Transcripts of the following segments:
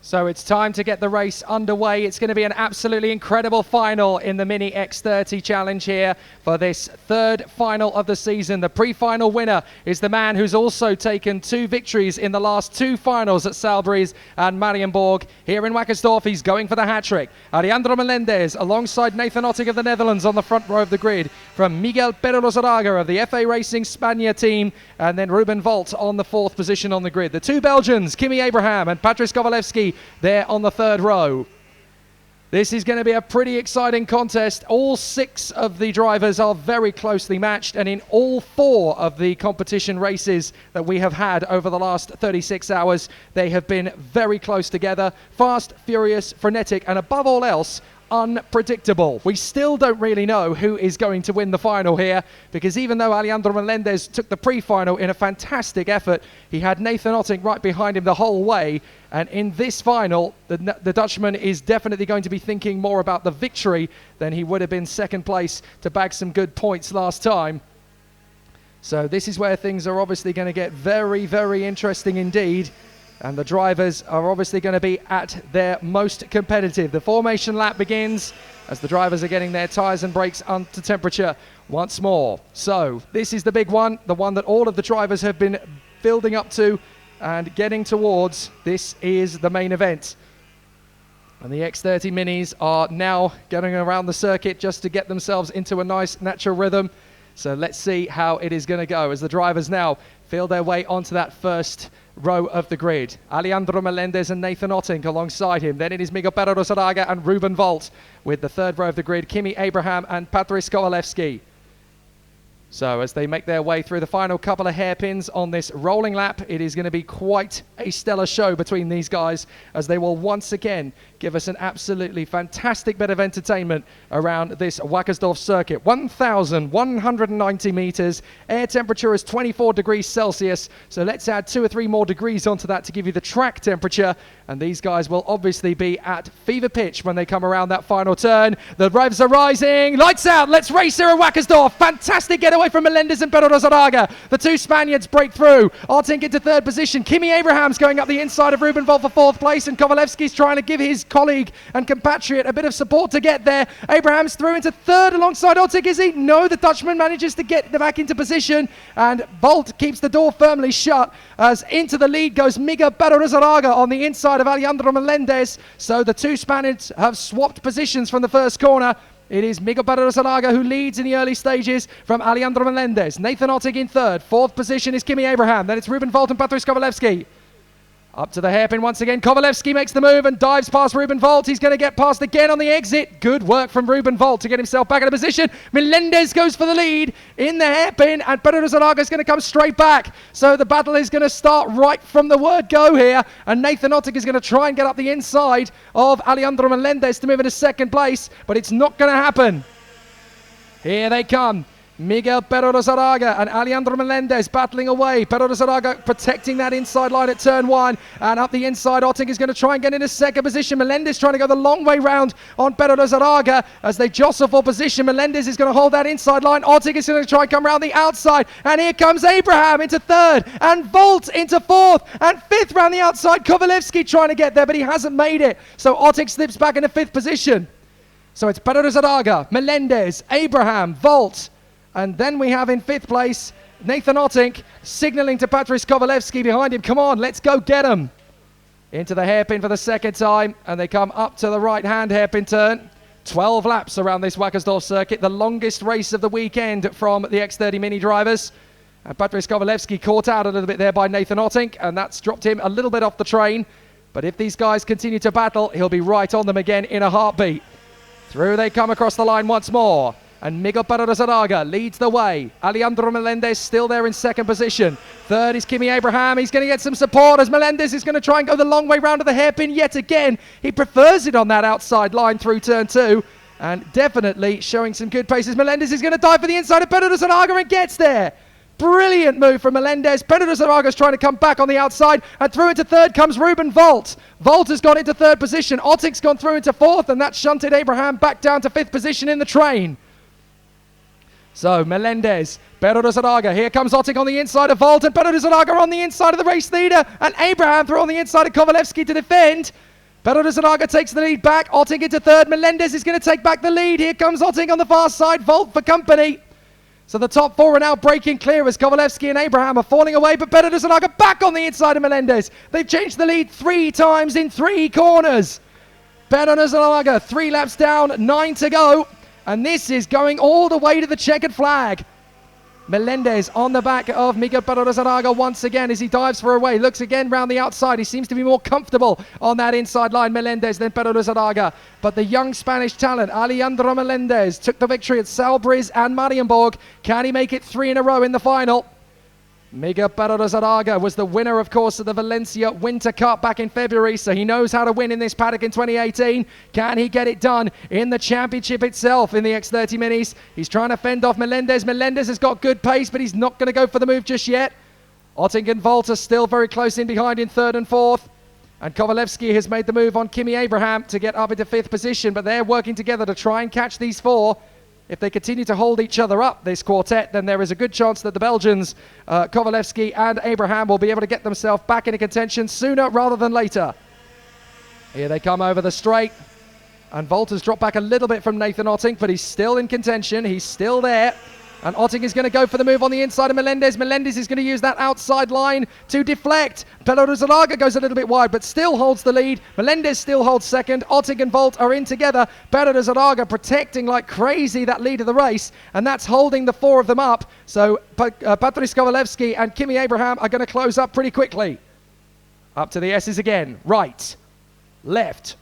So it's time to get the race underway. It's going to be an absolutely incredible final in the Mini X30 Challenge here for this third final of the season. The pre-final winner is the man who's also taken 2 victories in the last 2 finals at Salisbury's and Marienborg. Here in Wackersdorf, he's going for the hat-trick. Alejandro Melendez alongside Nathan Otting of the Netherlands on the front row of the grid, from Miguel Pedro-Lozadaga of the FA Racing Spania team, and then Ruben Volt on the 4th position on the grid. The 2 Belgians, Kimi Abraham and Patrice Kowalewski, there on the 3rd row. This is going to be a pretty exciting contest. All 6 of the drivers are very closely matched, and in all 4 of the competition races that we have had over the last 36 hours, they have been very close together. Fast, furious, frenetic, and above all else, unpredictable. We still don't really know who is going to win the final here, because even though Alejandro Melendez took the pre-final in a fantastic effort, he had Nathan Otting right behind him the whole way. And in this final, the Dutchman is definitely going to be thinking more about the victory than he would have been second place to bag some good points last time. So this is where things are obviously going to get very, very interesting indeed. And the drivers are obviously going to be at their most competitive. The formation lap begins as the drivers are getting their tyres and brakes under temperature once more. So this is the big one, the one that all of the drivers have been building up to and getting towards. This is the main event. And the X30 Minis are now going around the circuit just to get themselves into a nice natural rhythm. So let's see how it is going to go as the drivers now feel their way onto that first row of the grid. Alejandro Melendez and Nathan Otting alongside him. Then it is Miguel Pedro-Lozadaga and Ruben Volt with the 3rd row of the grid, Kimi Abraham and Patrice Kowalewski. So as they make their way through the final couple of hairpins on this rolling lap, it is going to be quite a stellar show between these guys as they will once again give us an absolutely fantastic bit of entertainment around this Wackersdorf circuit. 1,190 meters, air temperature is 24 degrees Celsius, so let's add 2 or 3 more degrees onto that to give you the track temperature, and these guys will obviously be at fever pitch when they come around that final turn. The revs are rising, lights out, let's race here at Wackersdorf. Fantastic getaway from Melendez and Pedro-Lozadaga. The 2 Spaniards break through. Otting into 3rd position. Kimi Abraham's going up the inside of Ruben Volt for 4th place, and Kowalewski's trying to give his colleague and compatriot a bit of support to get there. Abraham's through into 3rd alongside Otting, is he? No, the Dutchman manages to get back into position, and Volt keeps the door firmly shut as into the lead goes Miguel Pedro-Lozadaga on the inside of Alejandro Melendez. So the 2 Spaniards have swapped positions from the first corner. It is Miguel Pedro-Lozadaga who leads in the early stages from Alejandro Melendez. Nathan Otting in 3rd. 4th position is Kimi Abraham. Then it's Ruben Volt and Patrice Kowalewski. Up to the hairpin once again. Kowalewski makes the move and dives past Ruben Volt. He's going to get past again on the exit. Good work from Ruben Volt to get himself back into position. Melendez goes for the lead in the hairpin, and Pedro-Lozadaga is going to come straight back. So the battle is going to start right from the word go here, and Nathan Otting is going to try and get up the inside of Alejandro Melendez to move into 2nd place, but it's not going to happen. Here they come. Miguel Pedro-Lozadaga and Alejandro Melendez battling away. Pedro-Lozadaga protecting that inside line at turn 1. And up the inside, Otting is going to try and get into 2nd position. Melendez trying to go the long way round on Pedro-Lozadaga as they jostle for position. Melendez is going to hold that inside line. Otting is going to try and come around the outside. And here comes Abraham into 3rd. And Volt into 4th. And 5th round the outside. Kowalewski trying to get there, but he hasn't made it. So Otting slips back into 5th position. So it's Pedro-Lozadaga, Melendez, Abraham, Volt. And then we have in 5th place, Nathan Otting signalling to Patrice Kowalewski behind him. Come on, let's go get him. Into the hairpin for the 2nd time, and they come up to the right-hand hairpin turn. 12 laps around this Wackersdorf circuit, the longest race of the weekend from the X30 Mini drivers. And Patrice Kowalewski caught out a little bit there by Nathan Otting, and that's dropped him a little bit off the train. But if these guys continue to battle, he'll be right on them again in a heartbeat. Through they come across the line once more. And Miguel Pedro-Lozadaga leads the way. Alejandro Melendez still there in 2nd position. 3rd is Kimi Abraham. He's going to get some support as Melendez is going to try and go the long way round to the hairpin yet again. He prefers it on that outside line through turn 2. And definitely showing some good paces. Melendez is going to dive for the inside of Pedro-Lozadaga and gets there. Brilliant move from Melendez. Pedro-Lozadaga is trying to come back on the outside, and through into 3rd comes Ruben Volt. Volt has gone into 3rd position. Otting's gone through into 4th, and that shunted Abraham back down to 5th position in the train. So Melendez, Pedro-Lozadaga, here comes Otting on the inside of Volt, and Pedro-Lozadaga on the inside of the race leader, and Abraham through on the inside of Kowalewski to defend. Zanaga takes the lead back. Otting into third. Melendez is going to take back the lead. Here comes Otting on the far side. Volt for company. So the top four are now breaking clear as Kovalevsky and Abraham are falling away, but Zanaga back on the inside of Melendez. They've changed the lead 3 times in 3 corners. Zanaga 3 laps down, 9 to go. And this is going all the way to the checkered flag. Melendez on the back of Miguel Zanaga once again as he dives for a way. Looks again round the outside. He seems to be more comfortable on that inside line, Melendez, than Zanaga. But the young Spanish talent, Alejandro Melendez, took the victory at Salbris and Marienborg. Can he make it 3 in a row in the final? Miguel Zanaga was the winner, of course, of the Valencia Winter Cup back in February, so he knows how to win in this paddock in 2018. Can he get it done in the championship itself in the X30 Minis? He's trying to fend off Melendez. Melendez has got good pace, but he's not going to go for the move just yet. Otting and Volt are still very close in behind in 3rd and 4th. And Kovalevsky has made the move on Kimi Abraham to get up into 5th position, but they're working together to try and catch these 4. If they continue to hold each other up, this quartet, then there is a good chance that the Belgians, Kovalevsky and Abraham, will be able to get themselves back into contention sooner rather than later. Here they come over the straight. And Volt has dropped back a little bit from Nathan Otting, but he's still in contention. He's still there. And Otting is going to go for the move on the inside of Melendez. Melendez is going to use that outside line to deflect. Zanaga goes a little bit wide, but still holds the lead. Melendez still holds second. Otting and Volt are in together. Zanaga protecting like crazy that lead of the race, and that's holding the 4 of them up. So Patrice Kovalevsky and Kimi Abraham are going to close up pretty quickly. Up to the S's again. Right, left.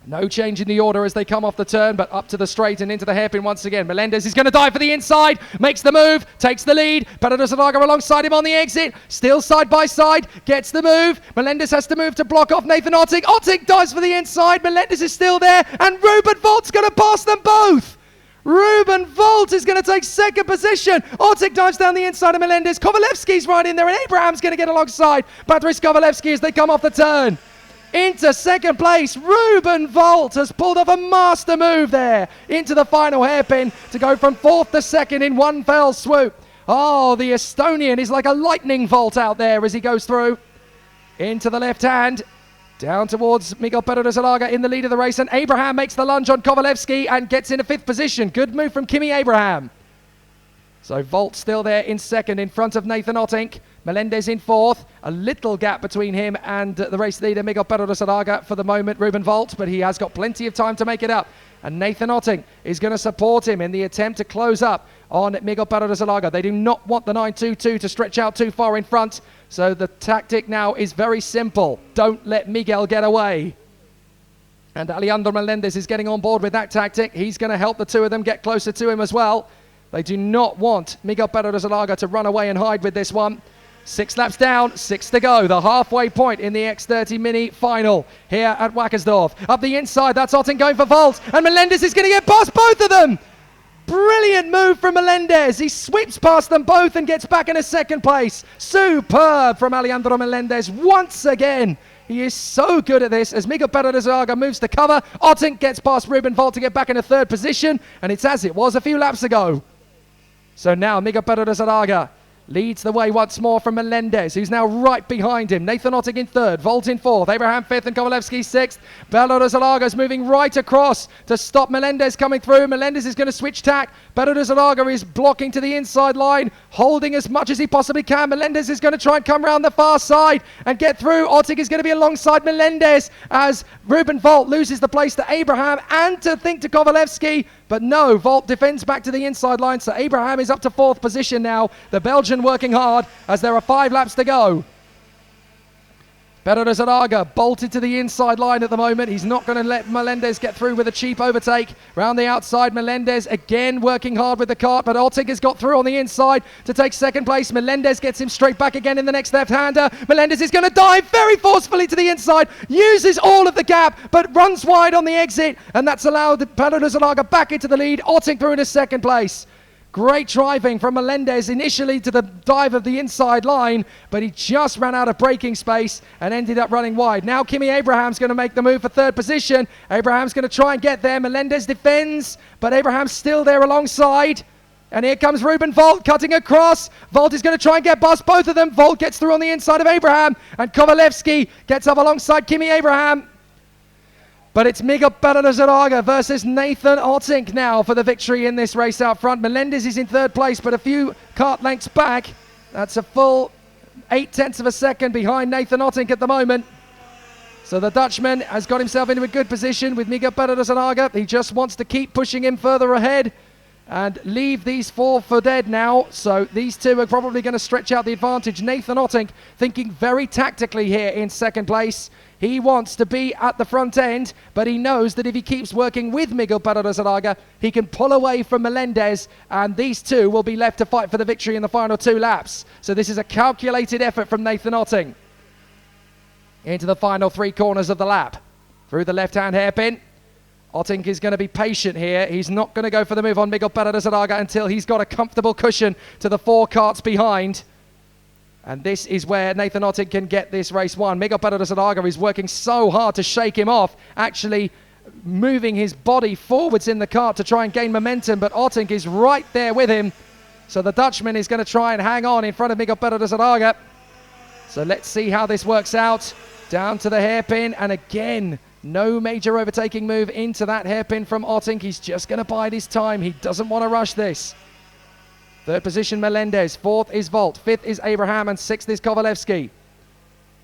No change in the order as they come off the turn, but up to the straight and into the hairpin once again. Melendez is going to dive for the inside, makes the move, takes the lead. Zanaga alongside him on the exit, still side by side, gets the move. Melendez has to move to block off Nathan Otting. Otting dives for the inside, Melendez is still there, and Ruben Volt's going to pass them both. Ruben Volt is going to take 2nd position. Otting dives down the inside of Melendez. Kovalevsky's right in there, and Abraham's going to get alongside Patrice Kovalevsky as they come off the turn. Into 2nd place, Ruben Volt has pulled off a master move there into the final hairpin to go from 4th to 2nd in one fell swoop. Oh, the Estonian is like a lightning bolt out there as he goes through. Into the left hand, down towards Miguel Zanaga in the lead of the race, and Abraham makes the lunge on Kovalevsky and gets into 5th position. Good move from Kimi Abraham. So Volt still there in 2nd in front of Nathan Otting. Melendez in 4th. A little gap between him and the race leader, Miguel Zanaga, for the moment, Ruben Volt, but he has got plenty of time to make it up. And Nathan Otting is going to support him in the attempt to close up on Miguel Zanaga. They do not want the 922 to stretch out too far in front, so the tactic now is very simple. Don't let Miguel get away. And Alejandro Melendez is getting on board with that tactic. He's going to help the 2 of them get closer to him as well. They do not want Miguel Zanaga to run away and hide with this one. 6 laps down, 6 to go. The halfway point in the X30 Mini final here at Wackersdorf. Up the inside, that's Otting going for Volt. And Melendez is going to get past both of them. Brilliant move from Melendez. He sweeps past them both and gets back in a 2nd place. Superb from Alejandro Melendez once again. He is so good at this as Miguel Zanaga moves to cover. Otting gets past Ruben Volt to get back in a 3rd position. And it's as it was a few laps ago. So now Miguel Zanaga leads the way once more from Melendez, who's now right behind him. Nathan Otting in 3rd, Volt in 4th, Abraham 5th and Kovalevsky 6th. Zanaga is moving right across to stop Melendez coming through. Melendez is going to switch tack. Zanaga is blocking to the inside line, holding as much as he possibly can. Melendez is going to try and come around the far side and get through. Otting is going to be alongside Melendez as Ruben Volt loses the place to Abraham and to Kovalevsky. But no, Volt defends back to the inside line, so Abraham is up to 4th position now. The Belgian working hard as there are 5 laps to go. Zanaga bolted to the inside line at the moment. He's not going to let Melendez get through with a cheap overtake. Round the outside, Melendez again working hard with the kart, but Otting has got through on the inside to take 2nd place. Melendez gets him straight back again in the next left-hander. Melendez is going to dive very forcefully to the inside, uses all of the gap, but runs wide on the exit, and that's allowed Zanaga back into the lead. Otting through into 2nd place. Great driving from Melendez initially to the dive of the inside line, but he just ran out of braking space and ended up running wide. Now Kimi Abraham's going to make the move for 3rd position. Abraham's going to try and get there. Melendez defends, but Abraham's still there alongside. And here comes Ruben Volt cutting across. Volt is going to try and get past both of them. Volt gets through on the inside of Abraham, and Kovalevsky gets up alongside Kimi Abraham. But it's Miguel Zaraga versus Nathan Ottink now for the victory in this race out front. Melendez is in third place, but a few kart lengths back. That's a full 0.8 of a second behind Nathan Ottink at the moment. So the Dutchman has got himself into a good position with Miguel Zaraga. He just wants to keep pushing him further ahead and leave these four for dead now. So these two are probably going to stretch out the advantage. Nathan Ottink thinking very tactically here in second place. He wants to be at the front end, but he knows that if he keeps working with Miguel Zaraga, he can pull away from Melendez, and these two will be left to fight for the victory in the final 2 laps. So this is a calculated effort from Nathan Ottink. Into the final 3 corners of the lap. Through the left-hand hairpin. Ottink is going to be patient here. He's not going to go for the move on Miguel Zaraga until he's got a comfortable cushion to the 4 karts behind. And this is where Nathan Ottink can get this race won. Miguel Zaraga is working so hard to shake him off, actually moving his body forwards in the kart to try and gain momentum, but Ottink is right there with him. So the Dutchman is going to try and hang on in front of Miguel Zaraga. So let's see how this works out. Down to the hairpin, and again, no major overtaking move into that hairpin from Ottink. He's just going to bide his time. He doesn't want to rush this. Third position, Melendez. 4th is Volt. 5th is Abraham. And 6th is Kovalevsky.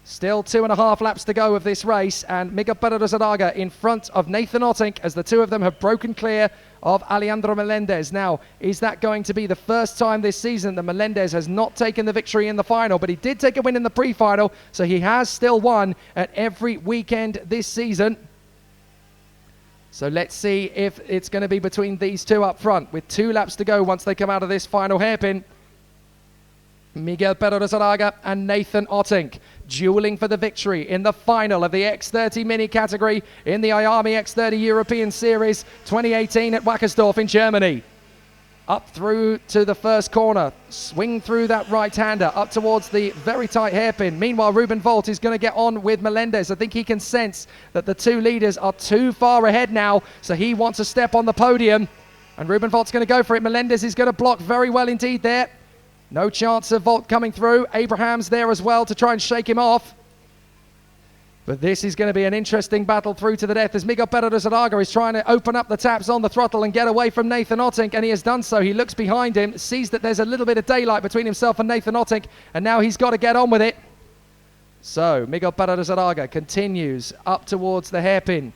Still 2.5 laps to go of this race. And Miguel Zaraga in front of Nathan Ottink as the two of them have broken clear of Alejandro Melendez. Now, is that going to be the first time this season that Melendez has not taken the victory in the final? But he did take a win in the pre-final, so he has still won at every weekend this season. So let's see if it's going to be between these two up front with 2 laps to go once they come out of this final hairpin. Miguel Zaraga and Nathan Ottink dueling for the victory in the final of the X30 Mini category in the IAME X30 European Series 2018 at Wackersdorf in Germany. Up through to the first corner, swing through that right-hander, up towards the very tight hairpin. Meanwhile, Ruben Volt is going to get on with Melendez. I think he can sense that the 2 leaders are too far ahead now, so he wants a step on the podium. And Ruben Volt's going to go for it. Melendez is going to block very well indeed there. No chance of Volt coming through. Abraham's there as well to try and shake him off. But this is going to be an interesting battle through to the death as Miguel Zaraga is trying to open up the taps on the throttle and get away from Nathan Ottink, and he has done so. He looks behind him, sees that there's a little bit of daylight between himself and Nathan Ottink, and now he's got to get on with it. So Miguel Zaraga continues up towards the hairpin.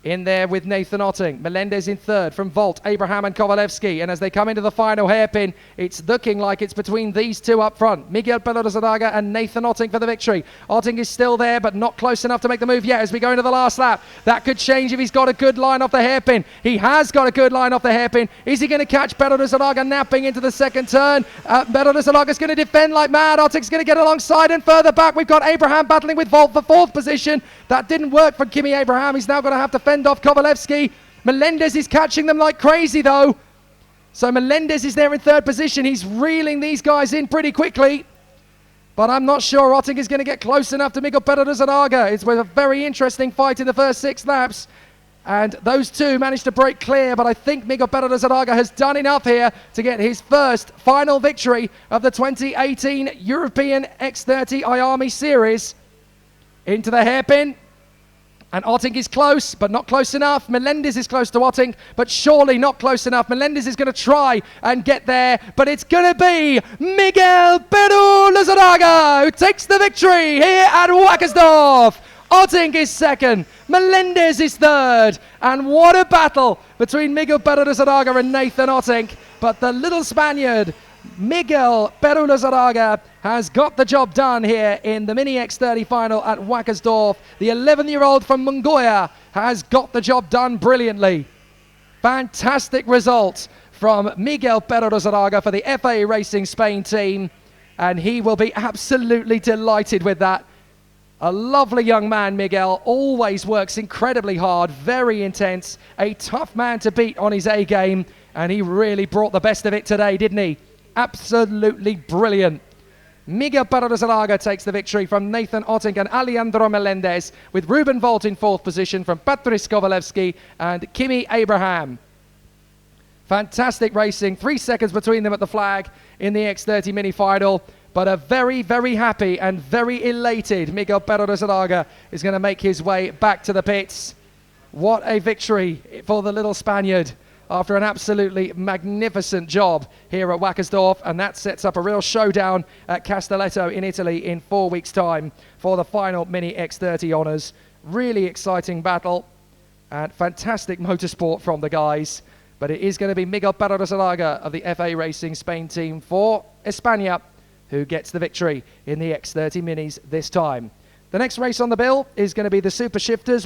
In there with Nathan Ottink. Melendez in third from Volt, Abraham and Kovalevsky. And as they come into the final hairpin, it's looking like it's between these two up front. Miguel Zaraga and Nathan Ottink for the victory. Ottink is still there, but not close enough to make the move yet as we go into the last lap. That could change if he's got a good line off the hairpin. He has got a good line off the hairpin. Is he going to catch Zaraga napping into the second turn? Zaraga's going to defend like mad. Ottink's going to get alongside, and further back we've got Abraham battling with Volt for 4th position. That didn't work for Kimi Abraham. He's now going to have to fend off Kovalevsky. Melendez is catching them like crazy though. So Melendez is there in 3rd position. He's reeling these guys in pretty quickly. But I'm not sure Ottink is going to get close enough to Miguel Zaraga. It's a very interesting fight in the first 6 laps. And those two managed to break clear, but I think Miguel Zaraga has done enough here to get his first final victory of the 2018 European X30 IAME Series. Into the hairpin. And Ottink is close, but not close enough. Melendez is close to Ottink, but surely not close enough. Melendez is going to try and get there, but it's going to be Miguel Zaraga who takes the victory here at Wackersdorf. Ottink is 2nd, Melendez is 3rd, and what a battle between Miguel Zaraga and Nathan Ottink. But the little Spaniard, Miguel Zaraga, has got the job done here in the Mini X30 final at Wackersdorf. The 11-year-old from Mongoya has got the job done brilliantly. Fantastic result from Miguel Zaraga for the FA Racing Spain team, and he will be absolutely delighted with that. A lovely young man, Miguel, always works incredibly hard, very intense, a tough man to beat on his A game, and he really brought the best of it today, didn't he? Absolutely brilliant. Miguel Zaraga takes the victory from Nathan Ottink and Alejandro Melendez, with Ruben Volt in 4th position from Patrice Kovalevsky and Kimi Abraham. Fantastic racing, 3 seconds between them at the flag in the X30 mini final. But a very, very happy and very elated Miguel Zaraga is going to make his way back to the pits. What a victory for the little Spaniard after an absolutely magnificent job here at Wackersdorf, and that sets up a real showdown at Castelletto in Italy in 4 weeks' time for the final Mini X30 honours. Really exciting battle and fantastic motorsport from the guys, but it is going to be Miguel Paradosalaga of the FA Racing Spain team for España who gets the victory in the X30 Minis this time. The next race on the bill is going to be the Super Shifters.